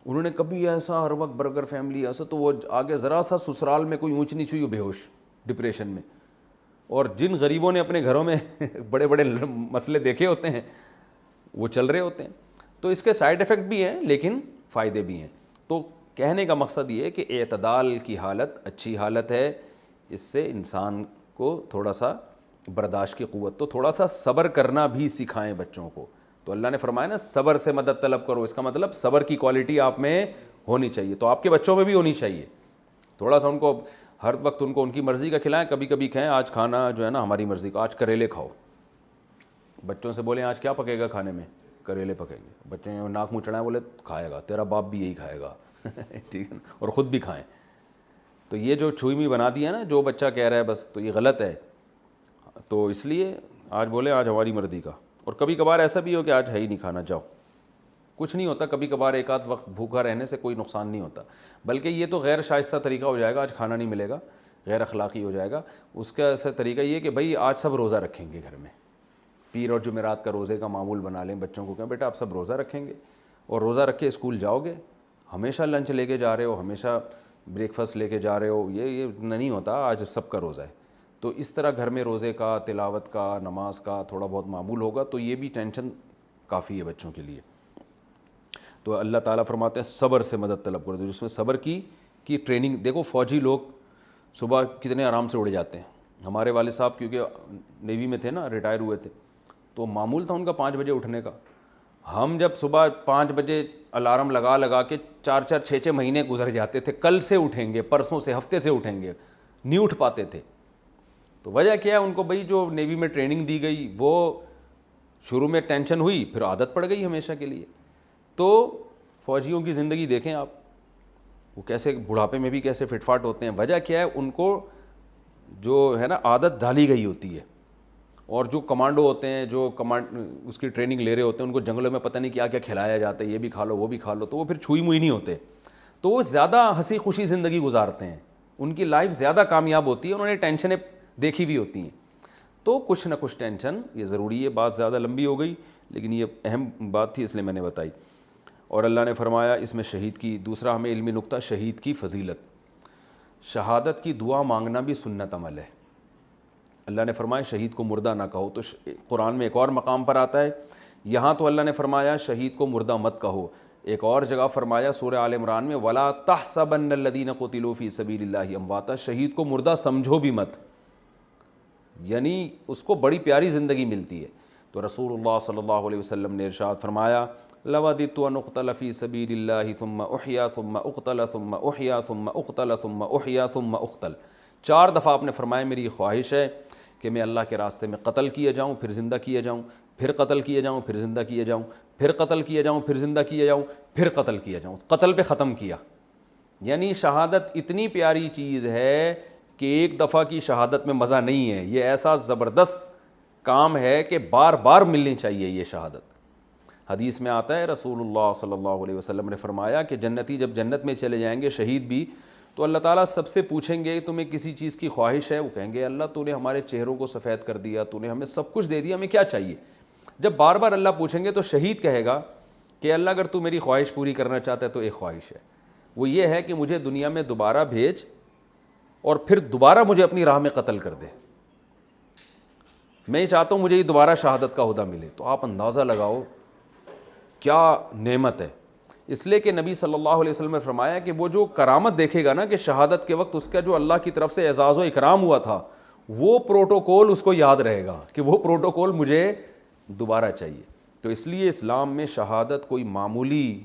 انہوں نے کبھی ایسا ہر وقت برگر فیملی ایسا, تو وہ آگے ذرا سا سسرال میں کوئی اونچ نیچ ہوئی بے ہوش ڈپریشن میں. اور جن غریبوں نے اپنے گھروں میں بڑے بڑے مسئلے دیکھے ہوتے ہیں وہ چل رہے ہوتے ہیں. تو اس کے سائیڈ ایفیکٹ بھی ہیں لیکن فائدے بھی ہیں. تو کہنے کا مقصد یہ ہے کہ اعتدال کی حالت اچھی حالت ہے, اس سے انسان کو تھوڑا سا برداشت کی قوت, تو تھوڑا سا صبر کرنا بھی سکھائیں بچوں کو. تو اللہ نے فرمایا نا صبر سے مدد طلب کرو, اس کا مطلب صبر کی کوالٹی آپ میں ہونی چاہیے, تو آپ کے بچوں میں بھی ہونی چاہیے. تھوڑا سا ان کو ہر وقت ان کو ان کی مرضی کا کھلائیں, کبھی کبھی کھائیں آج کھانا جو ہے نا ہماری مرضی کا, آج کریلے کھاؤ. بچوں سے بولیں آج کیا پکے گا کھانے میں؟ کریلے پکیں گے. بچے ناک منہ چڑھائیں, بولے کھائے گا, تیرا باپ بھی یہی کھائے گا ٹھیک ہے نا, اور خود بھی کھائیں. تو یہ جو چھوئی میں بنا دیا نا جو بچہ کہہ رہا ہے بس, تو یہ غلط ہے. تو اس لیے آج بولے آج ہماری مرضی کا. اور کبھی کبھار ایسا بھی ہو کہ آج ہے ہی نہیں کھانا, جاؤ, کچھ نہیں ہوتا. کبھی کبھار ایک آدھ وقت بھوکا رہنے سے کوئی نقصان نہیں ہوتا, بلکہ یہ تو غیر شائستہ طریقہ ہو جائے گا, آج کھانا نہیں ملے گا, غیر اخلاقی ہو جائے گا. اس کا ایسا طریقہ یہ کہ بھائی آج سب روزہ رکھیں گے گھر میں, پیر اور جمعرات کا روزے کا معمول بنا لیں. بچوں کو کہیں بیٹا آپ سب روزہ رکھیں گے, اور روزہ رکھ کے اسکول جاؤ گے. ہمیشہ لنچ لے کے جا رہے ہو, ہمیشہ بریک فاسٹ لے کے جا رہے ہو, یہ نہیں ہوتا, آج سب کا روزہ ہے. تو اس طرح گھر میں روزے کا, تلاوت کا, نماز کا تھوڑا بہت معمول ہوگا, تو یہ بھی ٹینشن کافی ہے بچوں کے لیے. تو اللہ تعالیٰ فرماتے ہیں صبر سے مدد طلب کرو. جس میں صبر کی ٹریننگ دیکھو. فوجی لوگ صبح کتنے آرام سے اڑ جاتے ہیں. ہمارے والد صاحب کیونکہ نیوی میں تھے نا, ریٹائر ہوئے تھے, تو معمول تھا ان کا 5 بجے اٹھنے کا. ہم جب صبح 5 بجے الارم لگا کے 4 6 مہینے گزر جاتے تھے, کل سے اٹھیں گے, پرسوں سے, ہفتے سے اٹھیں گے, نہیں اٹھ پاتے تھے. تو وجہ کیا ہے, ان کو بھائی جو نیوی میں ٹریننگ دی گئی وہ شروع میں ٹینشن ہوئی, پھر عادت پڑ گئی ہمیشہ کے لیے. تو فوجیوں کی زندگی دیکھیں آپ, وہ کیسے بڑھاپے میں بھی کیسے فٹ فاٹ ہوتے ہیں. وجہ کیا ہے, ان کو جو ہے نا عادت ڈالی گئی ہوتی ہے. اور جو کمانڈو ہوتے ہیں, جو اس کی ٹریننگ لے رہے ہوتے ہیں, ان کو جنگلوں میں پتہ نہیں کیا کیا کھلایا جاتا ہے, یہ بھی کھا لو وہ بھی کھا لو, تو وہ پھر چھوئی موئی نہیں ہوتے. تو وہ زیادہ ہنسی خوشی زندگی گزارتے ہیں, ان کی لائف زیادہ کامیاب ہوتی ہے, انہوں نے ٹینشنیں دیکھی ہوئی ہوتی ہیں. تو کچھ نہ کچھ ٹینشن یہ ضروری ہے. بات زیادہ لمبی ہو گئی لیکن یہ اہم بات تھی اس لیے میں نے بتائی. اور اللہ نے فرمایا اس میں شہید کی, دوسرا ہمیں علمی نقطہ, شہید کی فضیلت. شہادت کی دعا مانگنا بھی سنت عمل ہے. اللہ نے فرمایا شہید کو مردہ نہ کہو. تو قرآن میں ایک اور مقام پر آتا ہے, یہاں تو اللہ نے فرمایا شہید کو مردہ مت کہو. ایک اور جگہ فرمایا سورہ آل عمران میں وَلَا تَحْسَبَنَّ الَّذِينَ قُتِلُوا فِي سَبِيلِ اللَّهِ أَمْوَاتًا. شہید کو مردہ سمجھو بھی مت, یعنی اس کو بڑی پیاری زندگی ملتی ہے. تو رسول اللہ صلی اللہ علیہ وسلم نے ارشاد فرمایا لَوَدِدتُّ أَنْ أُقْتَلَ فِي سَبِيلِ اللَّهِ ثُمَّ أُحْيَا ثُمَّ أُقْتَلَ ثُمَّ أُحْيَا ثُمَّ أُقْتَلَ ثُمَّ أُحْيَا ثُمَّ أُقْتَلَ. 4 دفعہ آپ نے فرمایا میری یہ خواہش ہے کہ میں اللہ کے راستے میں قتل کیا جاؤں, پھر زندہ کیا جاؤں, پھر قتل کیا جاؤں, پھر زندہ کیا جاؤں, پھر قتل کیا جاؤں, پھر زندہ کیا جاؤں, پھر قتل کیا جاؤں. قتل پہ ختم کیا. یعنی شہادت اتنی پیاری چیز ہے کہ ایک دفعہ کی شہادت میں مزہ نہیں ہے, یہ ایسا زبردست کام ہے کہ بار بار ملنی چاہیے یہ شہادت. حدیث میں آتا ہے رسول اللہ صلی اللہ علیہ وسلم نے فرمایا کہ جنتی جب جنت میں چلے جائیں گے, شہید بھی, تو اللہ تعالیٰ سب سے پوچھیں گے تمہیں کسی چیز کی خواہش ہے؟ وہ کہیں گے اللہ تو نے ہمارے چہروں کو سفید کر دیا, تو نے ہمیں سب کچھ دے دیا, ہمیں کیا چاہیے؟ جب بار بار اللہ پوچھیں گے تو شہید کہے گا کہ اللہ اگر تو میری خواہش پوری کرنا چاہتا ہے تو ایک خواہش ہے, وہ یہ ہے کہ مجھے دنیا میں دوبارہ بھیج اور پھر دوبارہ مجھے اپنی راہ میں قتل کر دے. میں یہ چاہتا ہوں مجھے یہ دوبارہ شہادت کا عہدہ ملے. تو آپ اندازہ لگاؤ کیا نعمت ہے. اس لیے کہ نبی صلی اللہ علیہ وسلم نے فرمایا کہ وہ جو کرامت دیکھے گا نا کہ شہادت کے وقت اس کا جو اللہ کی طرف سے اعزاز و اکرام ہوا تھا, وہ پروٹوکول اس کو یاد رہے گا کہ وہ پروٹوکول مجھے دوبارہ چاہیے. تو اس لیے اسلام میں شہادت کوئی معمولی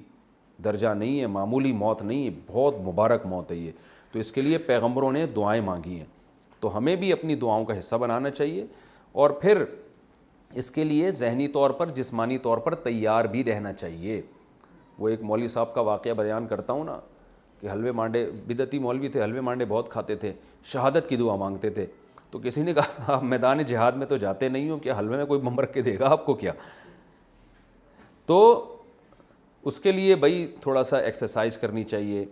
درجہ نہیں ہے, معمولی موت نہیں ہے, بہت مبارک موت ہے یہ. تو اس کے لیے پیغمبروں نے دعائیں مانگی ہیں, تو ہمیں بھی اپنی دعاؤں کا حصہ بنانا چاہیے. اور پھر اس کے لیے ذہنی طور پر, جسمانی طور پر تیار بھی رہنا چاہیے. وہ ایک مولوی صاحب کا واقعہ بیان کرتا ہوں نا کہ حلوے مانڈے, بدعتی مولوی تھے, حلوے مانڈے بہت کھاتے تھے, شہادت کی دعا مانگتے تھے. تو کسی نے کہا آپ میدان جہاد میں تو جاتے نہیں ہو, کیا حلوے میں کوئی بم رکھ کے دے گا آپ کو کیا؟ تو اس کے لیے بھائی تھوڑا سا ایکسرسائز کرنی چاہیے.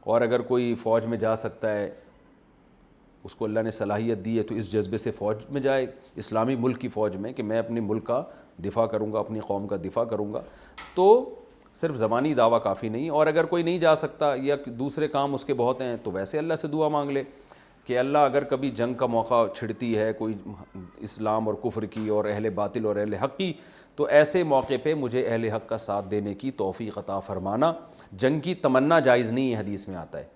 اور اگر کوئی فوج میں جا سکتا ہے, اس کو اللہ نے صلاحیت دی ہے, تو اس جذبے سے فوج میں جائے, اسلامی ملک کی فوج میں, کہ میں اپنے ملک کا دفاع کروں گا, اپنی قوم کا دفاع کروں گا. تو صرف زبانی دعویٰ کافی نہیں. اور اگر کوئی نہیں جا سکتا یا دوسرے کام اس کے بہت ہیں, تو ویسے اللہ سے دعا مانگ لے کہ اللہ اگر کبھی جنگ کا موقع چھڑتی ہے کوئی اسلام اور کفر کی اور اہل باطل اور اہل حق کی, تو ایسے موقع پہ مجھے اہل حق کا ساتھ دینے کی توفیق عطا فرمانا. جنگ کی تمنا جائز نہیں ہے, حدیث میں آتا ہے,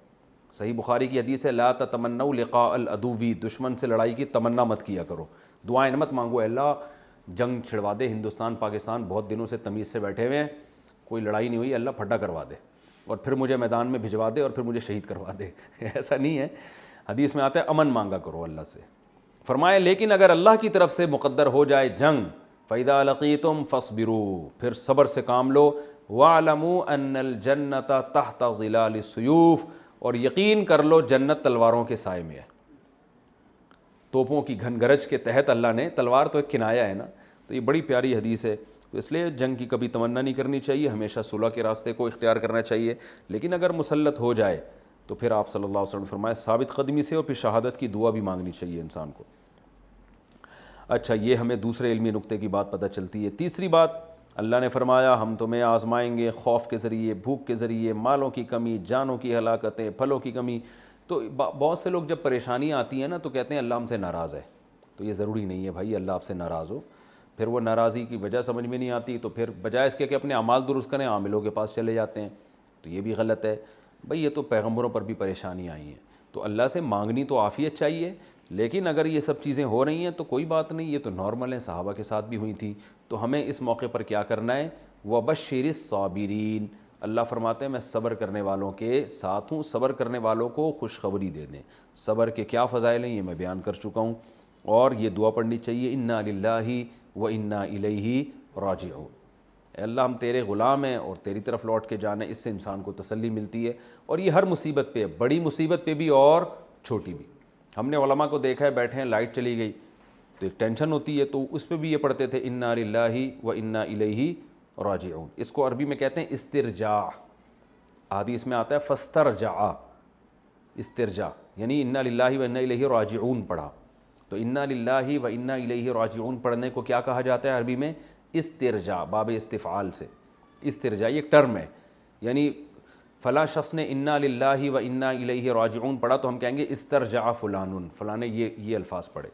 صحیح بخاری کی حدیث ہے لا تتمنوا لقاء العدو, دشمن سے لڑائی کی تمنا مت کیا کرو, دعائیں مت مانگو اللہ جنگ چھڑوا دے. ہندوستان پاکستان بہت دنوں سے تمیز سے بیٹھے ہوئے ہیں, کوئی لڑائی نہیں ہوئی, اللہ پھڈا کروا دے اور پھر مجھے میدان میں بھجوا دے اور پھر مجھے شہید کروا دے. ایسا نہیں ہے. حدیث میں آتا ہے امن مانگا کرو اللہ سے. فرمایا لیکن اگر اللہ کی طرف سے مقدر ہو جائے جنگ, فَإِذَا لَقِيتُمْ فَاصْبِرُوا, پھر صبر سے کام لو. وَاعْلَمُوا أَنَّ الْجَنَّةَ تَحْتَ ظِلَالِ السُّيُوفِ, اور یقین کر لو جنت تلواروں کے سائے میں ہے. توپوں کی گھن گرج کے تحت اللہ نے, تلوار تو ایک کنایا ہے نا, تو یہ بڑی پیاری حدیث ہے. تو اس لیے جنگ کی کبھی تمنا نہیں کرنی چاہیے, ہمیشہ صلح کے راستے کو اختیار کرنا چاہیے. لیکن اگر مسلط ہو جائے تو پھر آپ صلی اللہ علیہ وسلم نے فرمایا ثابت قدمی سے, اور پھر شہادت کی دعا بھی مانگنی چاہیے انسان کو. اچھا, یہ ہمیں دوسرے علمی نقطے کی بات پتہ چلتی ہے. تیسری بات, اللہ نے فرمایا ہم تمہیں آزمائیں گے خوف کے ذریعے, بھوک کے ذریعے, مالوں کی کمی, جانوں کی ہلاکتیں, پھلوں کی کمی. تو بہت سے لوگ جب پریشانیاں آتی ہیں نا تو کہتے ہیں اللہ ہم سے ناراض ہے. تو یہ ضروری نہیں ہے بھائی اللہ آپ سے ناراض ہو. پھر وہ ناراضی کی وجہ سمجھ میں نہیں آتی، تو پھر بجائے اس کے کہ اپنے اعمال درست کریں عاملوں کے پاس چلے جاتے ہیں، تو یہ بھی غلط ہے۔ بھئی یہ تو پیغمبروں پر بھی پریشانی آئی ہیں، تو اللہ سے مانگنی تو عافیت چاہیے، لیکن اگر یہ سب چیزیں ہو رہی ہیں تو کوئی بات نہیں، یہ تو نارمل ہیں، صحابہ کے ساتھ بھی ہوئی تھی۔ تو ہمیں اس موقع پر کیا کرنا ہے؟ وَبَشِّرِ الصَّابِرِينَ، اللہ فرماتے ہیں میں صبر کرنے والوں کے ساتھ ہوں، صبر کرنے والوں کو خوشخبری دے دیں۔ صبر کے کیا فضائل ہیں یہ میں بیان کر چکا ہوں، اور یہ دعا پڑھنی چاہیے، اِنَّا لِلَّهِ وَإِنَّا إِلَيْهِ راجعون، اے اللہ ہم تیرے غلام ہیں اور تیری طرف لوٹ کے جانا۔ اس سے انسان کو تسلی ملتی ہے، اور یہ ہر مصیبت پہ، بڑی مصیبت پہ بھی اور چھوٹی بھی۔ ہم نے علماء کو دیکھا ہے بیٹھے ہیں، لائٹ چلی گئی تو ایک ٹینشن ہوتی ہے، تو اس پہ بھی یہ پڑھتے تھے اِنَّا لِلَّهِ وَإِنَّا إِلَيْهِ راجعون۔ اس کو عربی میں کہتے ہیں استرجاع، حدیث میں آتا ہے فاسترجع، استرجاع یعنی اِنَّا لِلَّهِ وَإِنَّا إِلَيْهِ راجعون پڑھا، تو اِنَّا لِلَّهِ وَإِنَّا إِلَيْهِ راجعون پڑھنے کو کیا کہا جاتا ہے عربی میں؟ استرجاع، باب استفعال سے استرجاع، یہ ایک ٹرم ہے، یعنی فلاں شخص نے اِنَّا لِلَّهِ وَإِنَّا إِلَيْهِ راجعون پڑھا تو ہم کہیں گے استرجع فلان، فلاں نے یہ الفاظ پڑھے۔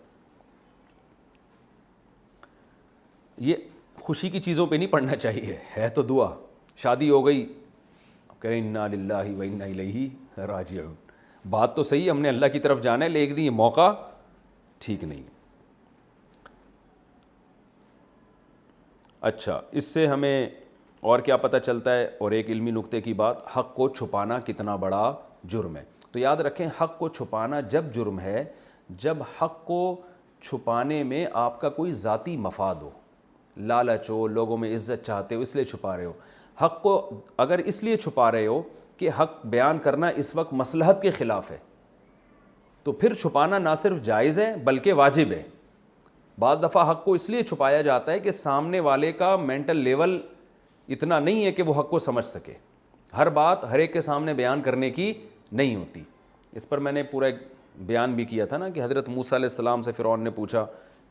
یہ خوشی کی چیزوں پہ نہیں پڑھنا چاہیے، ہے تو دعا، شادی ہو گئی اب کہہ رہے ہیں اِنَّا لِلَّهِ وَإِنَّا إِلَيْهِ راجعون، بات تو صحیح ہم نے اللہ کی طرف جانا ہے، لیکن یہ موقع ٹھیک نہیں ہے۔ اچھا، اس سے ہمیں اور کیا پتہ چلتا ہے؟ اور ایک علمی نکتے کی بات، حق کو چھپانا کتنا بڑا جرم ہے۔ تو یاد رکھیں حق کو چھپانا جب جرم ہے جب حق کو چھپانے میں آپ کا کوئی ذاتی مفاد ہو، لالچ ہو، لوگوں میں عزت چاہتے ہو اس لیے چھپا رہے ہو۔ حق کو اگر اس لیے چھپا رہے ہو کہ حق بیان کرنا اس وقت مصلحت کے خلاف ہے، تو پھر چھپانا نہ صرف جائز ہے بلکہ واجب ہے۔ بعض دفعہ حق کو اس لیے چھپایا جاتا ہے کہ سامنے والے کا مینٹل لیول اتنا نہیں ہے کہ وہ حق کو سمجھ سکے، ہر بات ہر ایک کے سامنے بیان کرنے کی نہیں ہوتی۔ اس پر میں نے پورا ایک بیان بھی کیا تھا نا کہ حضرت موسیٰ علیہ السلام سے فرعون نے پوچھا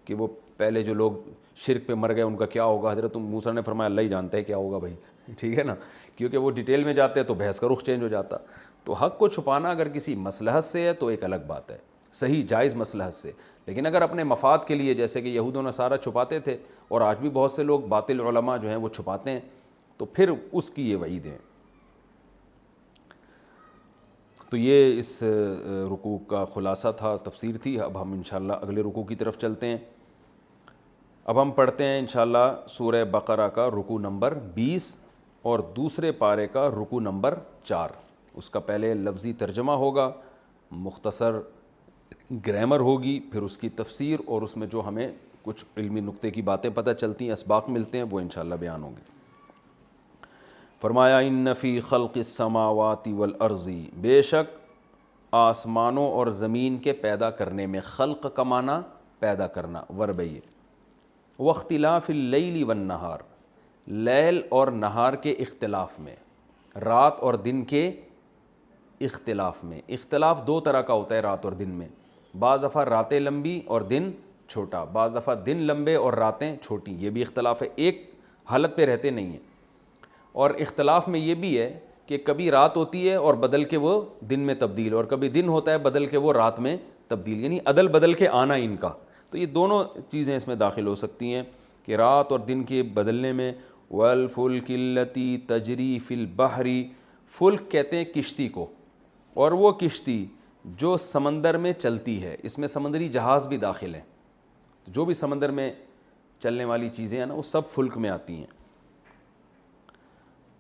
کہ وہ پہلے جو لوگ شرک پہ مر گئے ان کا کیا ہوگا، حضرت موسیٰ نے فرمایا اللہ ہی جانتا ہے کیا ہوگا بھائی، ٹھیک ہے نا، کیونکہ وہ ڈیٹیل میں جاتے ہیں تو بحث کا رخ چینج ہو جاتا۔ تو حق کو چھپانا اگر کسی مصلحت سے ہے تو ایک الگ بات ہے، صحیح جائز مصلحت سے، لیکن اگر اپنے مفاد کے لیے جیسے کہ یہود و نصارہ چھپاتے تھے اور آج بھی بہت سے لوگ باطل علماء جو ہیں وہ چھپاتے ہیں، تو پھر اس کی یہ وعید ہے۔ تو یہ اس رکوع کا خلاصہ تھا، تفسیر تھی۔ اب ہم انشاءاللہ اگلے رکوع کی طرف چلتے ہیں۔ اب ہم پڑھتے ہیں انشاءاللہ سورہ بقرہ کا رکوع نمبر 20 اور دوسرے پارے کا رکوع نمبر 4۔ اس کا پہلے لفظی ترجمہ ہوگا، مختصر گرامر ہوگی، پھر اس کی تفسیر، اور اس میں جو ہمیں کچھ علمی نکتے کی باتیں پتہ چلتی ہیں، اسباق ملتے ہیں، وہ انشاءاللہ بیان ہوں گے۔ فرمایا ان فی خلق السماوات والارض، بے شک آسمانوں اور زمین کے پیدا کرنے میں، خلق کا معنی پیدا کرنا، ورب یہ، واختلاف اللیل والنہار، لیل اور نہار کے اختلاف میں، رات اور دن کے اختلاف میں۔ اختلاف دو طرح کا ہوتا ہے رات اور دن میں، بعض دفعہ راتیں لمبی اور دن چھوٹا، بعض دفعہ دن لمبے اور راتیں چھوٹی، یہ بھی اختلاف ہے، ایک حالت پہ رہتے نہیں ہیں۔ اور اختلاف میں یہ بھی ہے کہ کبھی رات ہوتی ہے اور بدل کے وہ دن میں تبدیل، اور کبھی دن ہوتا ہے بدل کے وہ رات میں تبدیل، یعنی عدل بدل کے آنا ان کا۔ تو یہ دونوں چیزیں اس میں داخل ہو سکتی ہیں کہ رات اور دن کے بدلنے میں۔ والفلک التی تجری فی البحر، فلک کہتے ہیں کشتی کو، اور وہ کشتی جو سمندر میں چلتی ہے، اس میں سمندری جہاز بھی داخل ہیں، جو بھی سمندر میں چلنے والی چیزیں ہیں نا وہ سب فلک میں آتی ہیں۔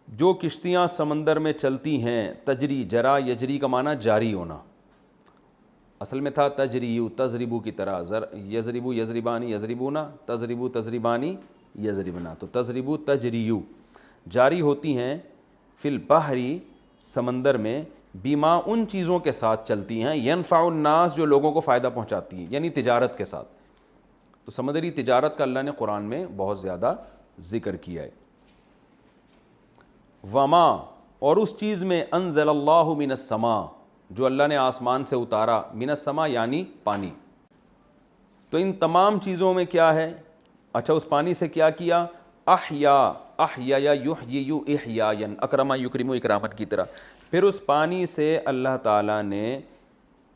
جو کشتیاں سمندر میں چلتی ہیں، تجری، جرا یجری کا معنی جاری ہونا، اصل میں تھا تجریو، تضربو کی طرح، یضربو یضربانی یضربونا، تضربو تضربانی یضربنا، تو تضربو تجریو، جاری ہوتی ہیں، فی البحری، سمندر میں، بیما، ان چیزوں کے ساتھ چلتی ہیں، ینفع الناس، جو لوگوں کو فائدہ پہنچاتی ہیں، یعنی تجارت کے ساتھ۔ تو سمندری تجارت کا اللہ نے قرآن میں بہت زیادہ ذکر کیا ہے۔ وما، اور اس چیز میں، انزل اللہ من السماء، جو اللہ نے آسمان سے اتارا، من السماء یعنی پانی۔ تو ان تمام چیزوں میں کیا ہے؟ اچھا، اس پانی سے کیا کیا؟ احیا یحیی احیاء، اکرما یکرم اکرامن کی طرح۔ پھر اس پانی سے اللہ تعالیٰ نے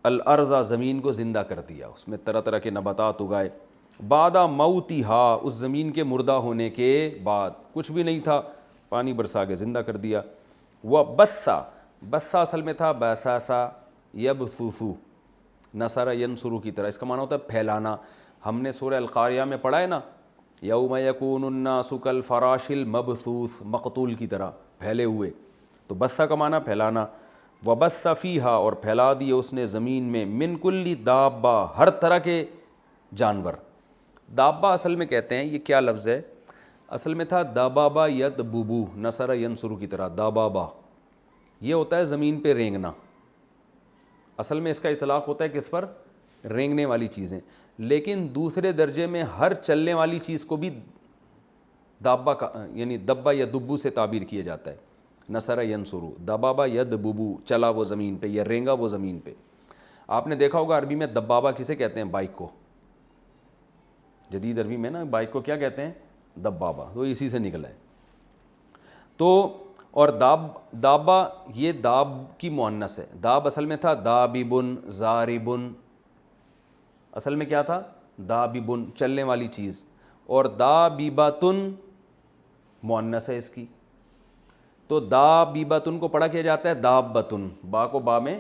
الارض، زمین کو زندہ کر دیا، اس میں طرح طرح کے نباتات اگائے۔ بعد موتھا، اس زمین کے مردہ ہونے کے بعد، کچھ بھی نہیں تھا، پانی برسا کے زندہ کر دیا. وبثا، بثا اصل میں تھا بثاثا یبثثو، نصر ینصرو کی طرح، اس کا معنی ہوتا ہے پھیلانا. ہم نے سورہ القاریہ میں پڑھا ہے نا، یوم یکون الناس کالفراش المبثوث، مقتول کی طرح پھیلے ہوئے. تو بثا کا معنی پھیلانا. وبث فیہا، اور پھیلا دیے اس نے زمین میں، من کل دابہ، ہر طرح کے جانور. دابہ اصل میں کہتے ہیں، یہ کیا لفظ ہے، اصل میں تھا دابابا یدببو، نصر ینصرو کی طرح. دابابا یہ ہوتا ہے زمین پہ رینگنا، اصل میں اس کا اطلاق ہوتا ہے کس پر، رینگنے والی چیزیں. لیکن دوسرے درجے میں ہر چلنے والی چیز کو بھی دابہ کا یعنی دبا یا دبو سے تعبیر کیا جاتا ہے. نصر ینصرو، دبابا یدببو، چلا وہ زمین پہ یا رینگا وہ زمین پہ. آپ نے دیکھا ہوگا عربی میں دبابا کسے کہتے ہیں، بائک کو. جدید عربی میں نا بائک کو کیا کہتے ہیں، دبابا، تو اسی سے نکلا ہے. تو اور دابا یہ داب کی مؤنث ہے. داب اصل میں تھا داببن زاربن، اصل میں کیا تھا داببن، چلنے والی چیز. اور دابیباتن مؤنث ہے اس کی. تو دابیباتن کو پڑھا کیا جاتا ہے دابتن، با کو با میں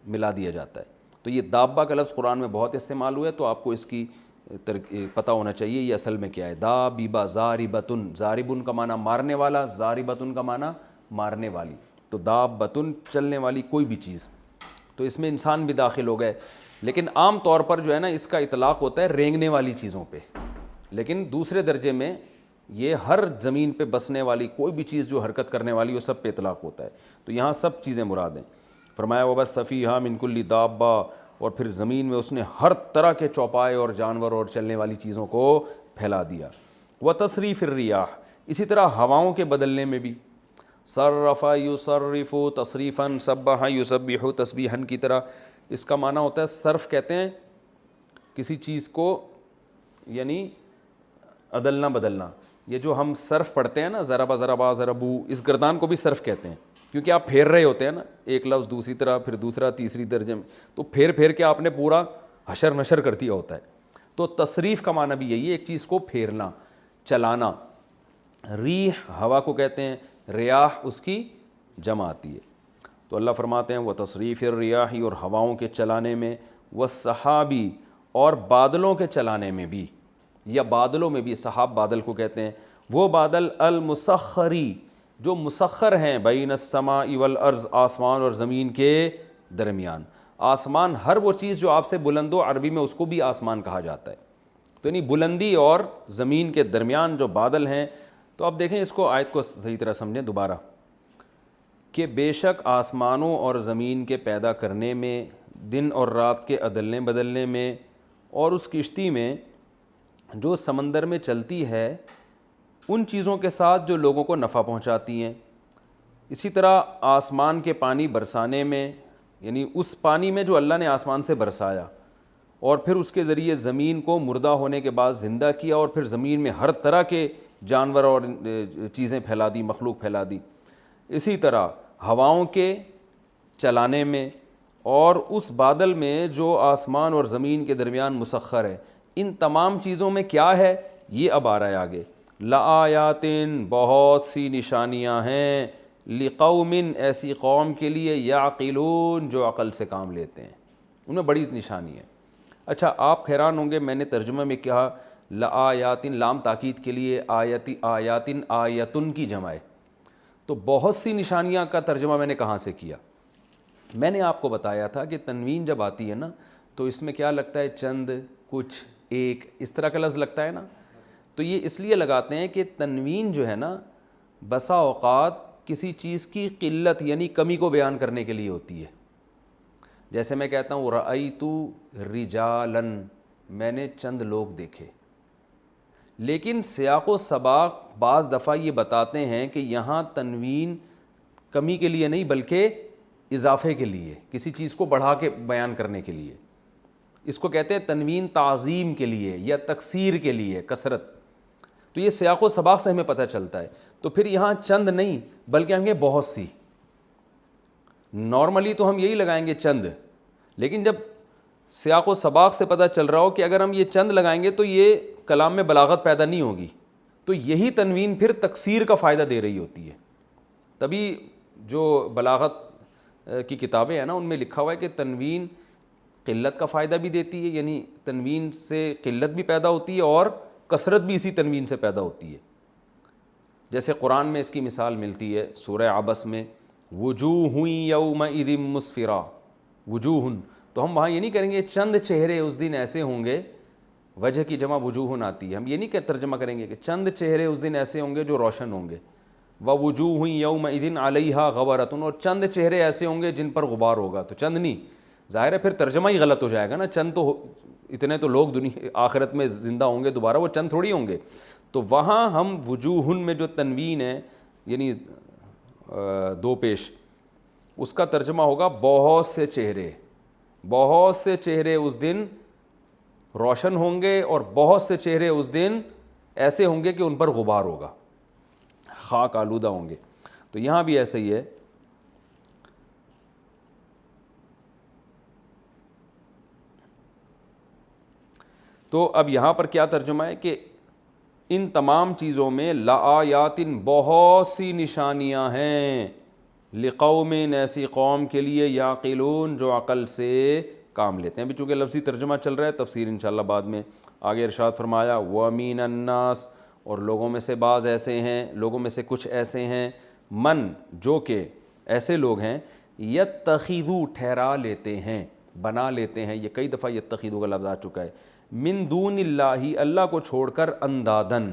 ملا دیا جاتا ہے. تو یہ دابہ کا لفظ قرآن میں بہت استعمال ہوا ہے، تو آپ کو اس کی پتہ ہونا چاہیے یہ اصل میں کیا ہے. دابیبا زاربتن، زاربن کا معنی مارنے والا، زاربتن کا معنی مارنے والی. تو دابتن چلنے والی کوئی بھی چیز. تو اس میں انسان بھی داخل ہو گئے، لیکن عام طور پر جو ہے نا اس کا اطلاق ہوتا ہے رینگنے والی چیزوں پہ. لیکن دوسرے درجے میں یہ ہر زمین پہ بسنے والی کوئی بھی چیز جو حرکت کرنے والی وہ سب پہ اطلاق ہوتا ہے. تو یہاں سب چیزیں مراد ہیں. فرمایا وبث فیہا من کل دابہ، اور پھر زمین میں اس نے ہر طرح کے چوپائے اور جانور اور چلنے والی چیزوں کو پھیلا دیا. وتصریف الریاح، اسی طرح ہواؤں کے بدلنے میں بھی. صرف یصرف تصریفا، سبح یسبح تسبیحا کی طرح. اس کا معنی ہوتا ہے صرف، کہتے ہیں کسی چیز کو یعنی عدلنا بدلنا. یہ جو ہم صرف پڑھتے ہیں نا، ضربا ضربا ضربو، اس گردان کو بھی صرف کہتے ہیں، کیونکہ آپ پھیر رہے ہوتے ہیں نا ایک لفظ دوسری طرح، پھر دوسرا تیسری درجے میں، تو پھیر پھیر کے آپ نے پورا حشر نشر کر دیا ہوتا ہے. تو تصریف کا معنی بھی یہی ہے، ایک چیز کو پھیرنا، چلانا. ریح ہوا کو کہتے ہیں، ریاح اس کی جمع آتی ہے. تو اللہ فرماتے ہیں وہ تصریف الریاح، اور ہواؤں کے چلانے میں، والسحابی، اور بادلوں کے چلانے میں بھی، یا بادلوں میں بھی. سحاب بادل کو کہتے ہیں، وہ بادل المسخری جو مسخر ہیں، بین السماء والارض، آسمان اور زمین کے درمیان. آسمان ہر وہ چیز جو آپ سے بلند ہو، عربی میں اس کو بھی آسمان کہا جاتا ہے. تو یعنی بلندی اور زمین کے درمیان جو بادل ہیں. تو اب دیکھیں اس کو، آیت کو صحیح طرح سمجھیں دوبارہ، کہ بے شک آسمانوں اور زمین کے پیدا کرنے میں، دن اور رات کے عدلنے بدلنے میں، اور اس کشتی میں جو سمندر میں چلتی ہے، ان چیزوں کے ساتھ جو لوگوں کو نفع پہنچاتی ہیں. اسی طرح آسمان کے پانی برسانے میں، یعنی اس پانی میں جو اللہ نے آسمان سے برسایا، اور پھر اس کے ذریعے زمین کو مردہ ہونے کے بعد زندہ کیا، اور پھر زمین میں ہر طرح کے جانور اور چیزیں پھیلا دی، مخلوق پھیلا دی. اسی طرح ہواؤں کے چلانے میں، اور اس بادل میں جو آسمان اور زمین کے درمیان مسخر ہے. ان تمام چیزوں میں کیا ہے، یہ اب آ رہا ہے آگے. لآیاتن، بہت سی نشانیاں ہیں، لقوم، ایسی قوم کے لیے، یعقلون، جو عقل سے کام لیتے ہیں، ان میں بڑی نشانی ہے. اچھا آپ حیران ہوں گے، میں نے ترجمہ میں کہا لآیاتن، لام تاکید کے لیے، آیاتن آیتن کی جمع ہے. تو بہت سی نشانیاں کا ترجمہ میں نے کہاں سے کیا؟ میں نے آپ کو بتایا تھا کہ تنوین جب آتی ہے نا، تو اس میں کیا لگتا ہے، چند، کچھ، ایک، اس طرح کا لفظ لگتا ہے نا. تو یہ اس لیے لگاتے ہیں کہ تنوین جو ہے نا، بسا اوقات کسی چیز کی قلت یعنی کمی کو بیان کرنے کے لیے ہوتی ہے. جیسے میں کہتا ہوں رأیتو رجالن، میں نے چند لوگ دیکھے. لیکن سیاق و سباق بعض دفعہ یہ بتاتے ہیں کہ یہاں تنوین کمی کے لیے نہیں بلکہ اضافے کے لیے، کسی چیز کو بڑھا کے بیان کرنے کے لیے. اس کو کہتے ہیں تنوین تعظیم کے لیے یا تکثیر کے لیے، کثرت. تو یہ سیاق و سباق سے ہمیں پتہ چلتا ہے. تو پھر یہاں چند نہیں بلکہ ہم یہ بہت سی. نارملی تو ہم یہی لگائیں گے چند، لیکن جب سیاق و سباق سے پتہ چل رہا ہو کہ اگر ہم یہ چند لگائیں گے تو یہ کلام میں بلاغت پیدا نہیں ہوگی، تو یہی تنوین پھر تکثیر کا فائدہ دے رہی ہوتی ہے. تبھی جو بلاغت کی کتابیں ہیں نا ان میں لکھا ہوا ہے کہ تنوین قلت کا فائدہ بھی دیتی ہے، یعنی تنوین سے قلت بھی پیدا ہوتی ہے اور کثرت بھی اسی تنوین سے پیدا ہوتی ہے. جیسے قرآن میں اس کی مثال ملتی ہے سورہ عبس میں، وجوہ یومئذ مسفرہ، وجوہ، تو ہم وہاں یہ نہیں کریں گے چند چہرے اس دن ایسے ہوں گے، وجہ کی جمع وجوہ آتی ہے، ہم یہ نہیں ترجمہ کریں گے کہ چند چہرے اس دن ایسے ہوں گے جو روشن ہوں گے، ووجوہ یومئذ علیہا غبرۃ، اور چند چہرے ایسے ہوں گے جن پر غبار ہوگا. تو چند نہیں، ظاہر ہے پھر ترجمہ ہی غلط ہو جائے گا نا، چند تو اتنے تو لوگ دنیا آخرت میں زندہ ہوں گے دوبارہ، وہ چند تھوڑی ہوں گے. تو وہاں ہم وجوہ میں جو تنوین ہے یعنی دو پیش، اس کا ترجمہ ہوگا بہت سے چہرے، بہت سے چہرے اس دن روشن ہوں گے اور بہت سے چہرے اس دن ایسے ہوں گے کہ ان پر غبار ہوگا، خاک آلودہ ہوں گے. تو یہاں بھی ایسا ہی ہے. تو اب یہاں پر کیا ترجمہ ہے کہ ان تمام چیزوں میں لآیات، بہت سی نشانیاں ہیں، لقوم، ایسی قوم کے لیے، یعقلون، جو عقل سے کام لیتے ہیں. ابھی چونکہ لفظی ترجمہ چل رہا ہے، تفسیر انشاءاللہ بعد میں. آگے ارشاد فرمایا وَمِنَ النَّاسِ، اور لوگوں میں سے بعض ایسے ہیں، لوگوں میں سے کچھ ایسے ہیں، من، جو کہ ایسے لوگ ہیں، یتخذو، ٹھہرا لیتے ہیں، بنا لیتے ہیں. یہ کئی دفعہ یتخذو کا لفظ آ چکا ہے. من دون اللہ، اللہ کو چھوڑ کر، اندادن،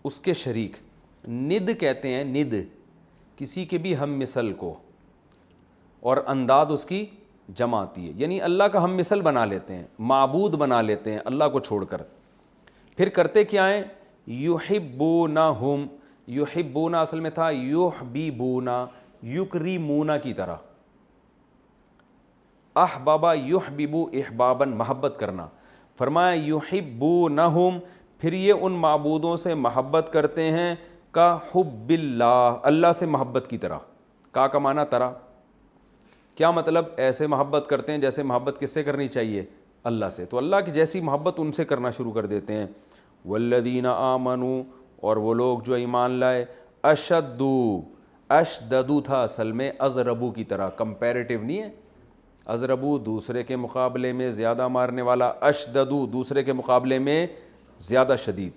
اس کے شریک. ند کہتے ہیں، ند کسی کے بھی ہم مثل کو، اور انداد اس کی جمع آتی ہے، یعنی اللہ کا ہم مثل بنا لیتے ہیں، معبود بنا لیتے ہیں اللہ کو چھوڑ کر. پھر کرتے کیا ہیں؟ یحبونہم، یحبونا اصل میں تھا یحبیبونا، یکریمونا کی طرح. احبابا یحببو احبابا، محبت کرنا. فرمایا یحبونہم، پھر یہ ان معبودوں سے محبت کرتے ہیں، کا حب اللہ، اللہ سے محبت کی طرح. کا معنی طرح، کیا مطلب؟ ایسے محبت کرتے ہیں جیسے محبت کس سے کرنی چاہیے؟ اللہ سے. تو اللہ کی جیسی محبت ان سے کرنا شروع کر دیتے ہیں. والذین آمنوا، اور وہ لوگ جو ایمان لائے، اشدو، اشددو تھا اصل میں ازربو کی طرح، کمپیریٹیو نہیں ہے. ازربو دوسرے کے مقابلے میں زیادہ مارنے والا، اشددو دوسرے کے مقابلے میں زیادہ شدید.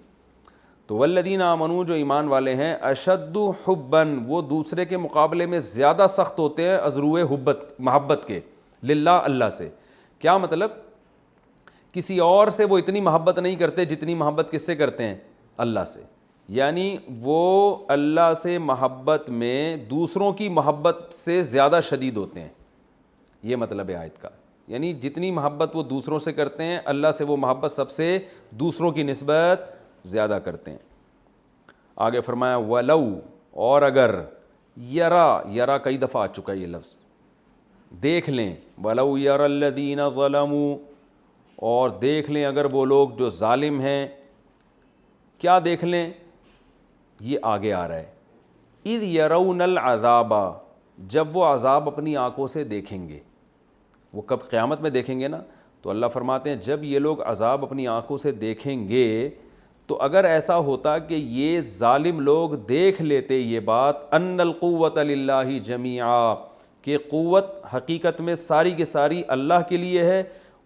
تو والذین آمنوا، جو ایمان والے ہیں، اشد حباً، وہ دوسرے کے مقابلے میں زیادہ سخت ہوتے ہیں ازروئے محبت کے، للہ، اللہ سے. کیا مطلب؟ کسی اور سے وہ اتنی محبت نہیں کرتے جتنی محبت کس سے کرتے ہیں؟ اللہ سے. یعنی وہ اللہ سے محبت میں دوسروں کی محبت سے زیادہ شدید ہوتے ہیں. یہ مطلب ہے آیت کا. یعنی جتنی محبت وہ دوسروں سے کرتے ہیں، اللہ سے وہ محبت سب سے دوسروں کی نسبت زیادہ کرتے ہیں. آگے فرمایا وَلَوْ، اور اگر، یرا کئی دفعہ آ چکا ہے یہ لفظ، دیکھ لیں. وَلَوْ يَرَى الَّذِينَ ظَلَمُوا، اور دیکھ لیں اگر وہ لوگ جو ظالم ہیں. کیا دیکھ لیں؟ یہ آگے آ رہا ہے. اِذْ يَرَوْنَ الْعَذَابَ، جب وہ عذاب اپنی آنکھوں سے دیکھیں گے. وہ کب؟ قیامت میں دیکھیں گے نا. تو اللہ فرماتے ہیں جب یہ لوگ عذاب اپنی آنکھوں سے دیکھیں گے، تو اگر ایسا ہوتا کہ یہ ظالم لوگ دیکھ لیتے یہ بات، ان القوۃ للہ جمیعا، کہ قوت حقیقت میں ساری کی ساری اللہ کے لیے ہے،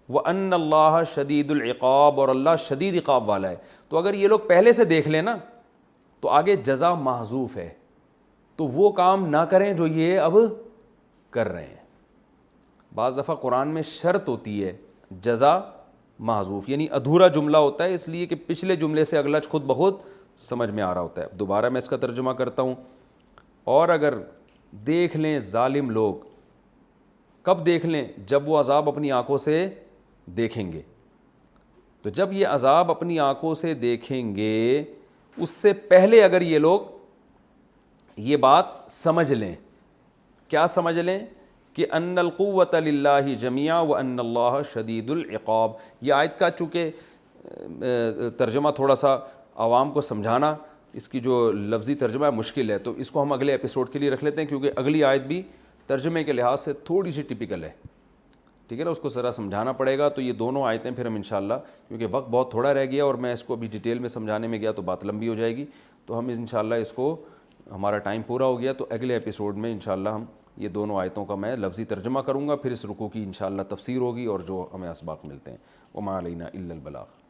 وَأَنَّ اللَّهَ شَدِيدُ الْعِقَابِ، اور اللہ شدید عقاب والا ہے. تو اگر یہ لوگ پہلے سے دیکھ لیں نا، تو آگے جزا محذوف ہے، تو وہ کام نہ کریں جو یہ اب کر رہے ہیں. بعض دفعہ قرآن میں شرط ہوتی ہے جزا محذوف، یعنی ادھورا جملہ ہوتا ہے، اس لیے کہ پچھلے جملے سے اگلا خود بخود سمجھ میں آ رہا ہوتا ہے. دوبارہ میں اس کا ترجمہ کرتا ہوں. اور اگر دیکھ لیں ظالم لوگ، کب دیکھ لیں؟ جب وہ عذاب اپنی آنکھوں سے دیکھیں گے. تو جب یہ عذاب اپنی آنکھوں سے دیکھیں گے، اس سے پہلے اگر یہ لوگ یہ بات سمجھ لیں. کیا سمجھ لیں؟ کہ ان القوۃ للہ جمیعا وان اللہ شدید العقاب. یہ آیت کا چونکہ ترجمہ تھوڑا سا عوام کو سمجھانا، اس کی جو لفظی ترجمہ ہے مشکل ہے، تو اس کو ہم اگلے ایپیسوڈ کے لیے رکھ لیتے ہیں، کیونکہ اگلی آیت بھی ترجمے کے لحاظ سے تھوڑی سی ٹپیکل ہے. ٹھیک ہے نا, اس کو ذرا سمجھانا پڑے گا. تو یہ دونوں آیتیں پھر ہم انشاءاللہ, کیونکہ وقت بہت تھوڑا رہ گیا اور میں اس کو ابھی ڈیٹیل میں سمجھانے میں گیا تو بات لمبی ہو جائے گی, تو ہم انشاءاللہ اس کو, ہمارا ٹائم پورا ہو گیا تو اگلے ایپیسوڈ میں انشاءاللہ ہم یہ دونوں آیتوں کا میں لفظی ترجمہ کروں گا, پھر اس رکوع کی انشاءاللہ تفسیر ہوگی اور جو ہمیں اسباق ملتے ہیں. وما علینا الا البلاغ.